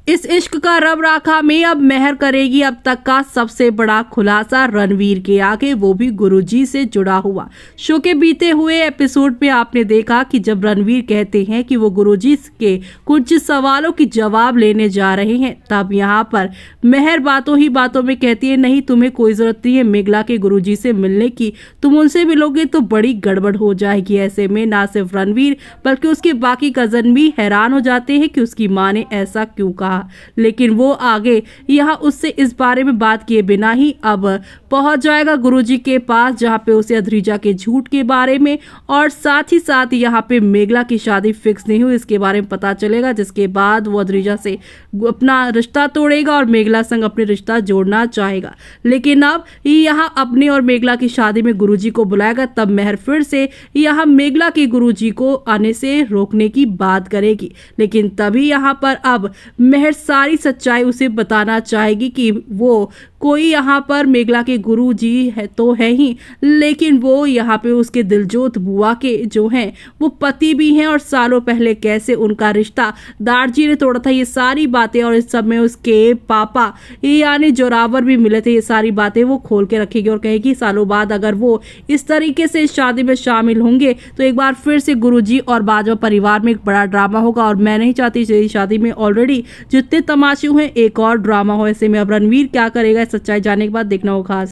इस इश्क का रब राखा में अब मेहर करेगी अब तक का सबसे बड़ा खुलासा रणवीर के आगे, वो भी गुरुजी से जुड़ा हुआ। शो के बीते हुए एपिसोड में आपने देखा कि जब रणवीर कहते हैं कि वो गुरुजी के कुछ सवालों की जवाब लेने जा रहे हैं, तब यहाँ पर मेहर बातों ही बातों में कहती है नहीं तुम्हें कोई जरूरत नहीं है मेघला के गुरुजी से मिलने की, तुम उनसे मिलोगे तो बड़ी गड़बड़ हो जाएगी। ऐसे में ना सिर्फ रणवीर बल्कि उसके बाकी कजन भी हैरान हो जाते हैं कि उसकी माँ ने ऐसा क्यों कहा, लेकिन वो आगे यहाँ उससे इस बारे में बात किए बिना ही अब पहुंच जाएगा गुरुजी के पास, जहाँ पे उसे अद्रिजा के झूठ के बारे में और साथ ही साथ यहाँ पे मेघला की शादी फिक्स नहीं हुई इसके बारे में पता चलेगा, जिसके बाद वो अद्रिजा से अपना रिश्ता तोड़ेगा और मेघला संग अपने रिश्ता जोड़ना चाहेगा। लेकिन अब यहाँ अपने और मेघला की शादी में गुरुजी को बुलाएगा, तब मेहर फिर से यहाँ मेघला के गुरुजी को आने से रोकने की बात करेगी। लेकिन तभी यहाँ पर अब मेहर सारी सच्चाई उसे बताना चाहेगी कि वो कोई यहाँ पर मेघला के गुरुजी है तो है ही, लेकिन वो यहाँ पे उसके दिलजोत बुआ के जो हैं वो पति भी हैं और सालों पहले कैसे उनका रिश्ता दारजी ने तोड़ा था, ये सारी बातें, और इस सब में उसके पापा यानी जोरावर भी मिले थे, ये सारी बातें वो खोल के रखेगी और कहेगी सालों बाद अगर वो इस तरीके से शादी में शामिल होंगे तो एक बार फिर से गुरुजी और बाजवा परिवार में एक बड़ा ड्रामा होगा और मैं नहीं चाहती शादी में ऑलरेडी जितने तमाशे हैं एक और ड्रामा हो। ऐसे में अब रणवीर क्या करेगा, सच्चाई जानने के बाद देखना होगा।